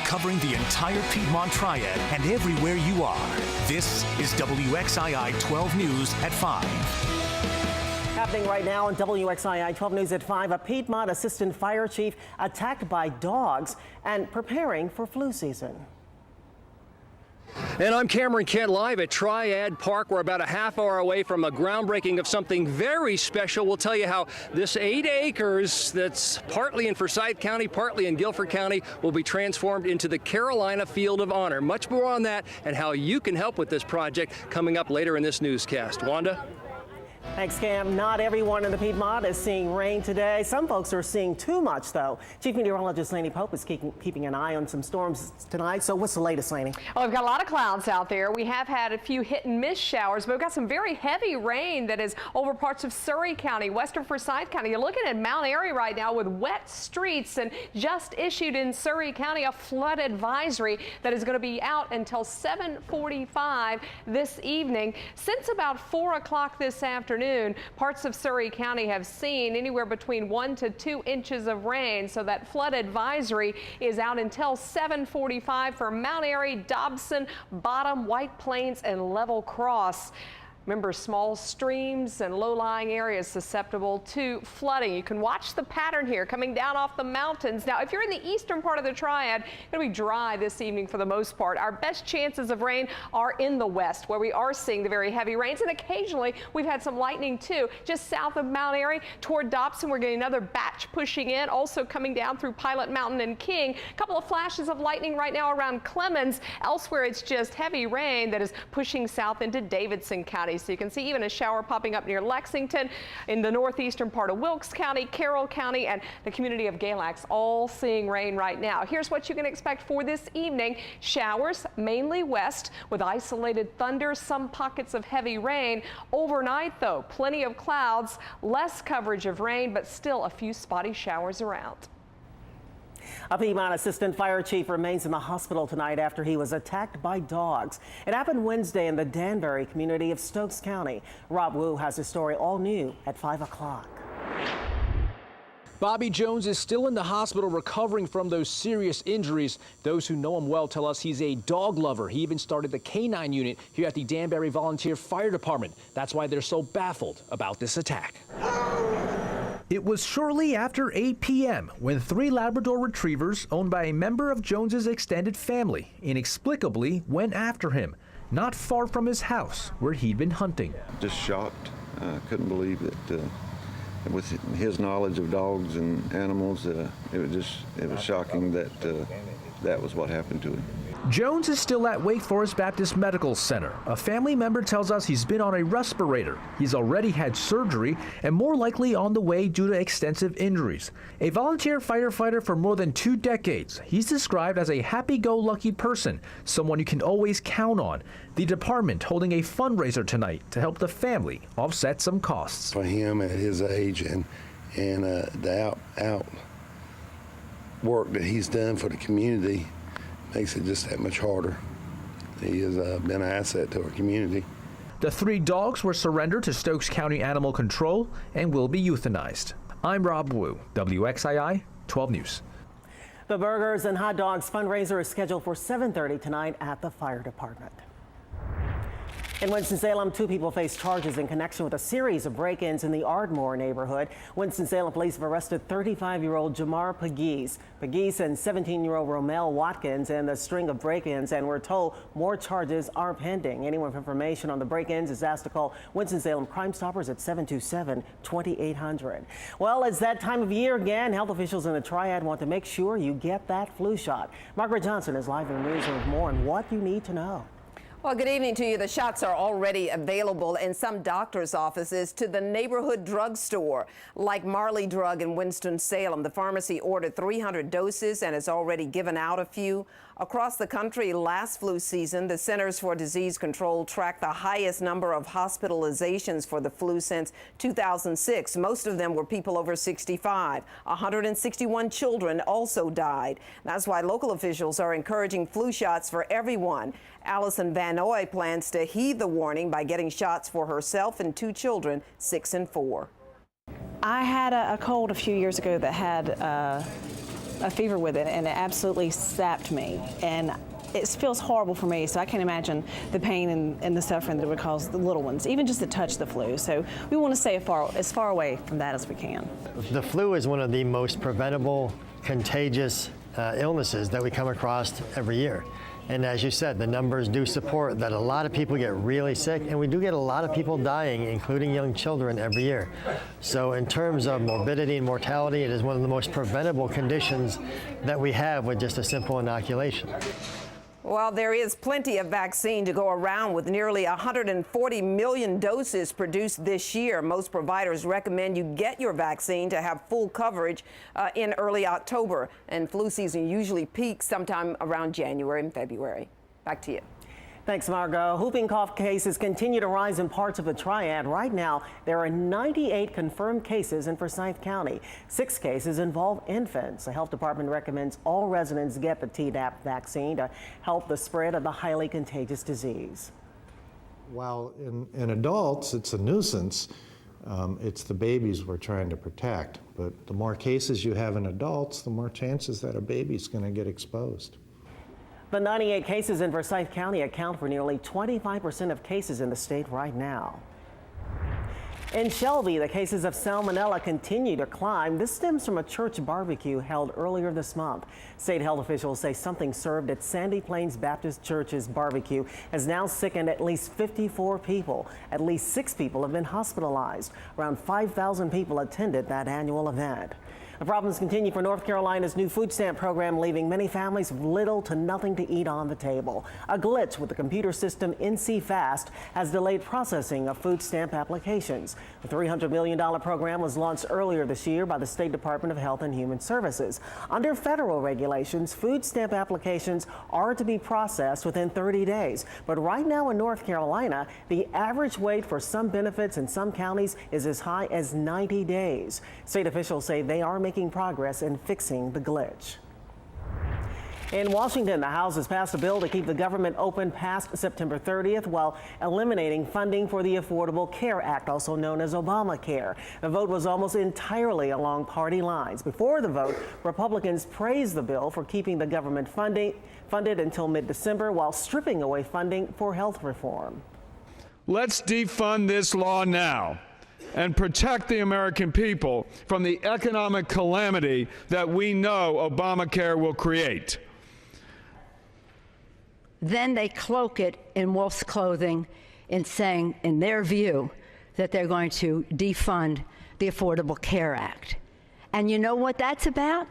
covering the entire Piedmont Triad and everywhere you are. This is WXII 12 News at 5. Happening right now on WXII 12 News at 5, a Piedmont assistant fire chief attacked by dogs and preparing for flu season. And I'm Cameron Kent, live at Triad Park. We're about a half hour away from a groundbreaking of something very special. We'll tell you how this 8 acres that's partly in Forsyth County, partly in Guilford County, will be transformed into the Carolina Field of Honor. Much more on that and how you can help with this project coming up later in this newscast. Wanda? Thanks, Cam. Not everyone in the Piedmont is seeing rain today. Some folks are seeing too much, though. Chief Meteorologist Laney Pope is keeping an eye on some storms tonight. So what's the latest, Laney? Well, we've got a lot of clouds out there. We have had a few hit and miss showers, but we've got some very heavy rain that is over parts of Surry County, western Forsyth County. You're looking at Mount Airy right now with wet streets, and just issued in Surry County a flood advisory that is going to be out until 7:45 this evening. Since about 4 o'clock this afternoon, parts of Surry County have seen anywhere between 1 to 2 inches of rain, so that flood advisory is out until 7:45 for Mount Airy, Dobson, Bottom, White Plains, and Level Cross. Remember, small streams and low-lying areas susceptible to flooding. You can watch the pattern here coming down off the mountains. Now, if you're in the eastern part of the Triad, it'll be dry this evening for the most part. Our best chances of rain are in the west, where we are seeing the very heavy rains, and occasionally we've had some lightning too. Just south of Mount Airy toward Dobson, we're getting another batch pushing in, also coming down through Pilot Mountain and King. A couple of flashes of lightning right now around Clemens. Elsewhere, it's just heavy rain that is pushing south into Davidson County. So you can see even a shower popping up near Lexington, in the northeastern part of Wilkes County, Carroll County, and the community of Galax, all seeing rain right now. Here's what you can expect for this evening. Showers mainly west with isolated thunder, some pockets of heavy rain. Overnight, though, plenty of clouds, less coverage of rain, but still a few spotty showers around. A Piedmont assistant fire chief remains in the hospital tonight after he was attacked by dogs. It happened Wednesday in the Danbury community of Stokes County. Rob Wu has a story all new at 5 o'clock. Bobby Jones is still in the hospital recovering from those serious injuries. Those who know him well tell us he's a dog lover. He even started the K9 unit here at the Danbury Volunteer Fire Department. That's why they're so baffled about this attack. It was shortly after 8 p.m. when 3 Labrador retrievers owned by a member of Jones's extended family inexplicably went after him, not far from his house where he'd been hunting. Just shocked. Couldn't believe that with his knowledge of dogs and animals, it was shocking that that was what happened to him. Jones is still at Wake Forest Baptist Medical Center. A family member tells us he's been on a respirator. He's already had surgery and more likely on the way due to extensive injuries. A volunteer firefighter for more than 2 decades, he's described as a happy-go-lucky person, someone you can always count on. The department holding a fundraiser tonight to help the family offset some costs. For him at his age and the out work that he's done for the community makes it just that much harder. He has been an asset to our community. The 3 dogs were surrendered to Stokes County Animal Control and will be euthanized. I'm Rob Wu, WXII 12 News. The Burgers and Hot Dogs fundraiser is scheduled for 7:30 tonight at the fire department. In Winston-Salem, 2 people face charges in connection with a series of break-ins in the Ardmore neighborhood. Winston-Salem police have arrested 35-year-old Jamar Pegues and 17-year-old Romel Watkins in the string of break-ins, and we're told more charges are pending. Anyone with information on the break-ins is asked to call Winston-Salem Crime Stoppers at 727-2800. Well, it's that time of year again. Health officials in the Triad want to make sure you get that flu shot. Margaret Johnson is live in the newsroom with more on what you need to know. Well, good evening to you. The shots are already available in some doctor's offices to the neighborhood drugstore, like Marley Drug in Winston-Salem. The pharmacy ordered 300 doses and has already given out a few. Across the country last flu season, the Centers for Disease Control tracked the highest number of hospitalizations for the flu since 2006. Most of them were people over 65. 161 children also died. That's why local officials are encouraging flu shots for everyone. Allison Van Noy plans to heed the warning by getting shots for herself and 2 children, 6 and 4. I had a cold a few years ago that had a fever with it, and it absolutely sapped me. And it feels horrible for me, so I can't imagine the pain and the suffering that it would cause the little ones, even just to touch the flu. So we want to stay as far away from that as we can. The flu is one of the most preventable, contagious illnesses that we come across every year. And as you said, the numbers do support that a lot of people get really sick, and we do get a lot of people dying, including young children, every year. So in terms of morbidity and mortality, it is one of the most preventable conditions that we have with just a simple inoculation. Well, there is plenty of vaccine to go around with nearly 140 million doses produced this year. Most providers recommend you get your vaccine to have full coverage in early October. And flu season usually peaks sometime around January and February. Back to you. Thanks, Margot. Whooping cough cases continue to rise in parts of the Triad. Right now, there are 98 confirmed cases in Forsyth County. 6 cases involve infants. The health department recommends all residents get the Tdap vaccine to help the spread of the highly contagious disease. While in adults, it's a nuisance. It's the babies we're trying to protect. But the more cases you have in adults, the more chances that a baby's going to get exposed. The 98 cases in Forsyth County account for nearly 25% of cases in the state right now. In Shelby, the cases of salmonella continue to climb. This stems from a church barbecue held earlier this month. State health officials say something served at Sandy Plains Baptist Church's barbecue has now sickened at least 54 people. At least 6 people have been hospitalized. Around 5,000 people attended that annual event. The problems continue for North Carolina's new food stamp program, leaving many families with little to nothing to eat on the table. A glitch with the computer system NC Fast has delayed processing of food stamp applications. The $300 million program was launched earlier this year by the State Department of Health and Human Services. Under federal regulations, food stamp applications are to be processed within 30 days. But right now in North Carolina, the average wait for some benefits in some counties is as high as 90 days. State officials say they are making progress in fixing the glitch. In Washington, the House has passed a bill to keep the government open past September 30th while eliminating funding for the Affordable Care Act, also known as Obamacare. The vote was almost entirely along party lines. Before the vote, Republicans praised the bill for keeping the government funded until mid-December while stripping away funding for health reform. Let's defund this law now and protect the American people from the economic calamity that we know Obamacare will create. Then they cloak it in wolf's clothing in saying, in their view, that they're going to defund the Affordable Care Act. And you know what that's about?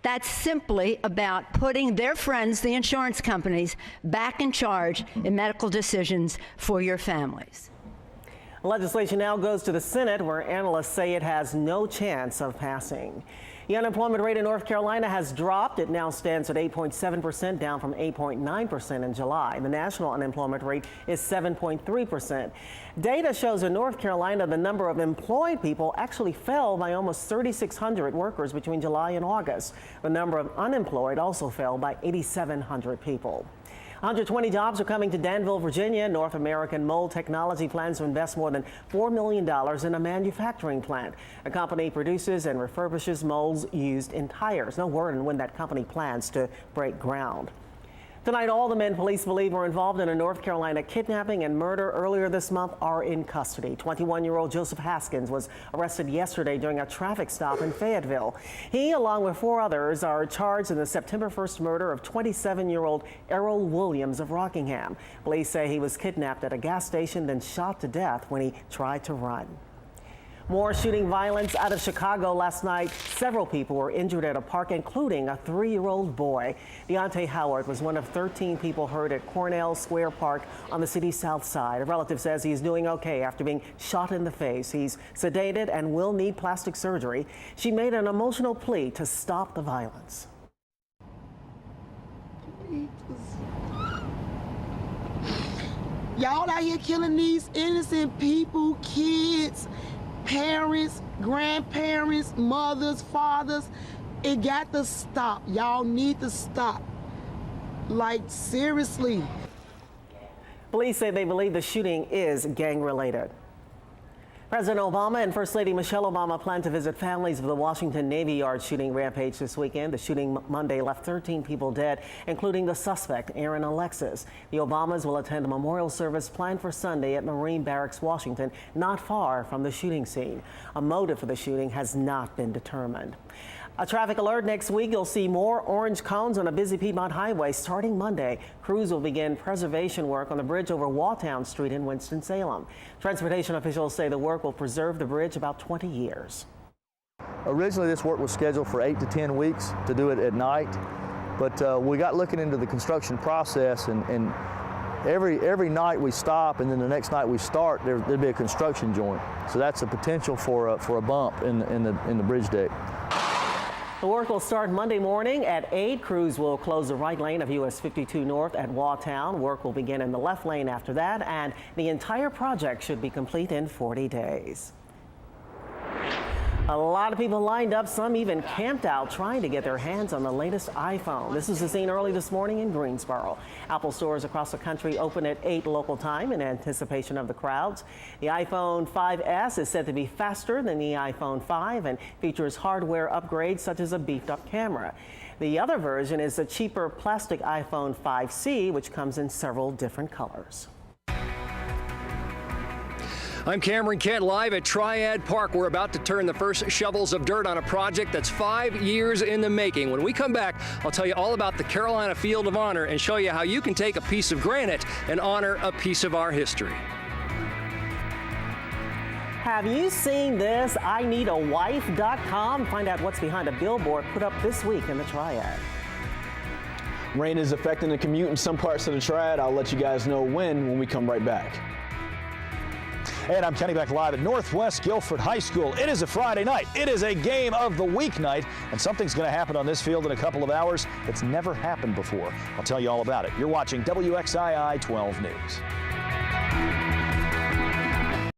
That's simply about putting their friends, the insurance companies, back in charge in medical decisions for your families. Legislation now goes to the Senate, where analysts say it has no chance of passing. The unemployment rate in North Carolina has dropped. It now stands at 8.7%, down from 8.9% in July. The national unemployment rate is 7.3%. Data shows in North Carolina the number of employed people actually fell by almost 3,600 workers between July and August. The number of unemployed also fell by 8,700 people. 120 jobs are coming to Danville, Virginia. North American Mold Technology plans to invest more than $4 million in a manufacturing plant. The company produces and refurbishes molds used in tires. No word on when that company plans to break ground. Tonight, all the men police believe were involved in a North Carolina kidnapping and murder earlier this month are in custody. 21-year-old Joseph Haskins was arrested yesterday during a traffic stop in Fayetteville. He, along with 4 others, are charged in the September 1st murder of 27-year-old Errol Williams of Rockingham. Police say he was kidnapped at a gas station, then shot to death when he tried to run. More shooting violence out of Chicago last night. Several people were injured at a park, including a 3-year-old boy. Deontay Howard was one of 13 people hurt at Cornell Square Park on the city's south side. A relative says he's doing okay after being shot in the face. He's sedated and will need plastic surgery. She made an emotional plea to stop the violence. Y'all out here killing these innocent people, kids, parents, grandparents, mothers, fathers. It got to stop. Y'all need to stop. Like, seriously. Police say they believe the shooting is gang-related. President Obama and First Lady Michelle Obama plan to visit families of the Washington Navy Yard shooting rampage this weekend. The shooting Monday left 13 people dead, including the suspect, Aaron Alexis. The Obamas will attend a memorial service planned for Sunday at Marine Barracks, Washington, not far from the shooting scene. A motive for the shooting has not been determined. A traffic alert next week. You'll see more orange cones on a busy Piedmont highway starting Monday. Crews will begin preservation work on the bridge over Walltown Street in Winston-Salem. Transportation officials say the work will preserve the bridge about 20 years. Originally, this work was scheduled for 8 to 10 weeks to do it at night, but we got looking into the construction process, and every night we stop and then the next night we start, there'd be a construction joint. So that's a potential for a bump in the bridge deck. The work will start Monday morning at 8. Crews will close the right lane of US 52 North at Walltown. Work will begin in the left lane after that, and the entire project should be complete in 40 days. A lot of people lined up, some even camped out trying to get their hands on the latest iPhone. This was the scene early this morning in Greensboro. Apple stores across the country open at 8 local time in anticipation of the crowds. The iPhone 5S is said to be faster than the iPhone 5 and features hardware upgrades such as a beefed up camera. The other version is a cheaper plastic iPhone 5C, which comes in several different colors. I'm Cameron Kent, live at Triad Park. We're about to turn the first shovels of dirt on a project that's 5 years in the making. When we come back, I'll tell you all about the Carolina Field of Honor and show you how you can take a piece of granite and honor a piece of our history. Have you seen this? IneedAwife.com. Find out what's behind a billboard put up this week in the Triad. Rain is affecting the commute in some parts of the Triad. I'll let you guys know when we come right back. And I'm Kenny back live at Northwest Guilford High School. It is a Friday night. It is a game of the weeknight, and something's going to happen on this field in a couple of hours that's never happened before. I'll tell you all about it. You're watching WXII 12 News.